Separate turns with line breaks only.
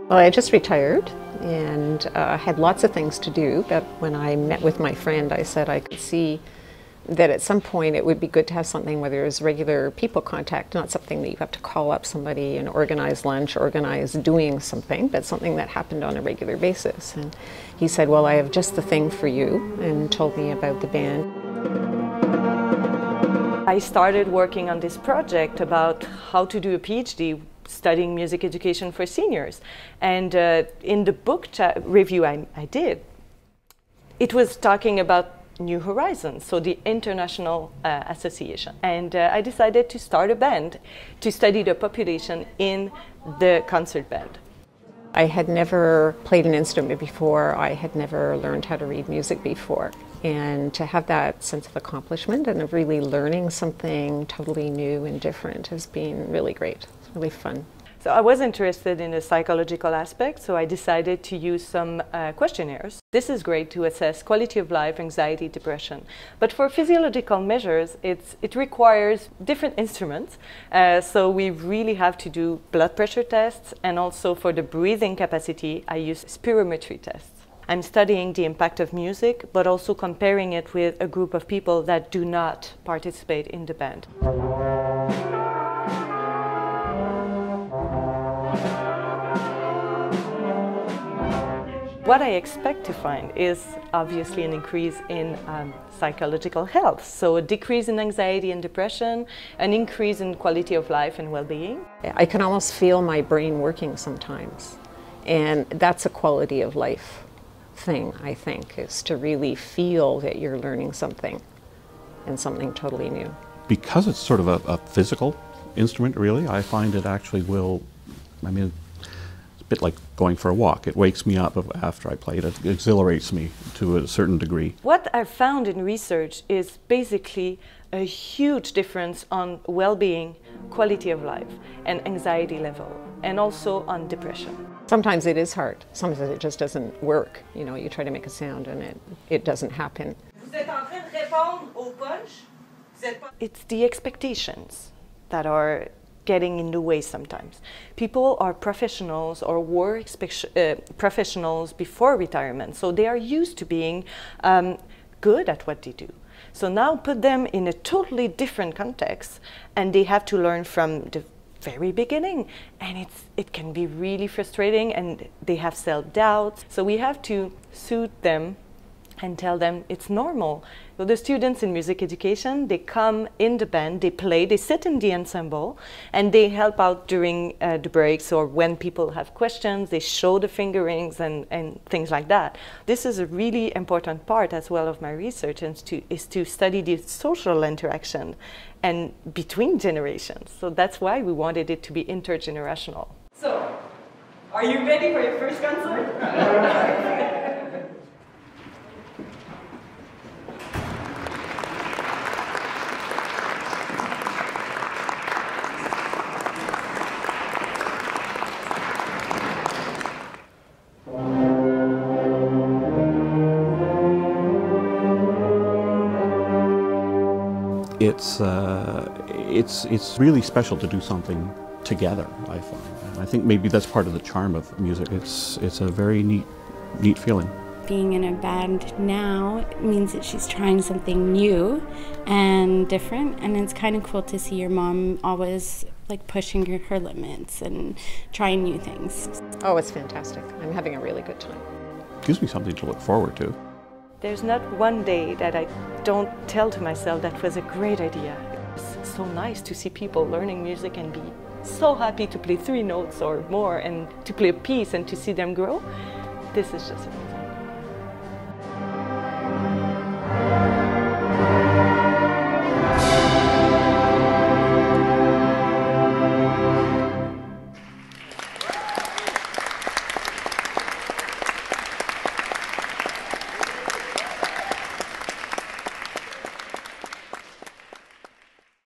Well, I just retired and had lots of things to do, but when I met with my friend, I said I could see that at some point it would be good to have something where there's regular people contact, not something that you have to call up somebody and organize lunch, organize doing something, but something that happened on a regular basis. And he said, well, I have just the thing for you, and told me about the band.
I started working on this project about how to do a PhD studying music education for seniors. And in the book review I did, it was talking about New Horizons, so the international association. And I decided to start a band to study the population in the concert band.
I had never played an instrument before. I had never learned how to read music before. And to have that sense of accomplishment and of really learning something totally new and different has been really great. It's really fun.
So I was interested in the psychological aspect, so I decided to use some questionnaires. This is great to assess quality of life, anxiety, depression. But for physiological measures, it requires different instruments. So we really have to do blood pressure tests, and also for the breathing capacity, I use spirometry tests. I'm studying the impact of music, but also comparing it with a group of people that do not participate in the band. What I expect to find is obviously an increase in psychological health, so a decrease in anxiety and depression, an increase in quality of life and well-being.
I can almost feel my brain working sometimes, and that's a quality of life thing, I think, is to really feel that you're learning something and something totally new.
Because it's sort of a physical instrument, really, I find it actually will, I mean, it's a bit like going for a walk. It wakes me up after I play it. It exhilarates me to a certain degree.
What I've found in research is basically a huge difference on well-being, quality of life, and anxiety level, and also on depression.
Sometimes it is hard. Sometimes it just doesn't work. You know, you try to make a sound and it doesn't happen.
It's the expectations that are getting in the way sometimes. People are professionals or were professionals before retirement, so they are used to being good at what they do. So now put them in a totally different context and they have to learn from the very beginning, and it can be really frustrating, and they have self-doubt. So we have to soothe them and tell them it's normal. So the students in music education, they come in the band, they play, they sit in the ensemble, and they help out during the breaks, or when people have questions, they show the fingerings and things like that. This is a really important part as well of my research, and is to study the social interaction and between generations. So that's why we wanted it to be intergenerational. So, are you ready for your first concert?
It's really special to do something together, I find. And I think maybe that's part of the charm of music. It's a very neat feeling.
Being in a band now means that she's trying something new and different, and it's kind of cool to see your mom always like pushing her limits and trying new things.
Oh, it's fantastic. I'm having a really good time.
It gives me something to look forward to.
There's not one day that I don't tell to myself that was a great idea. It's so nice to see people learning music and be so happy to play 3 notes or more, and to play a piece and to see them grow. This is just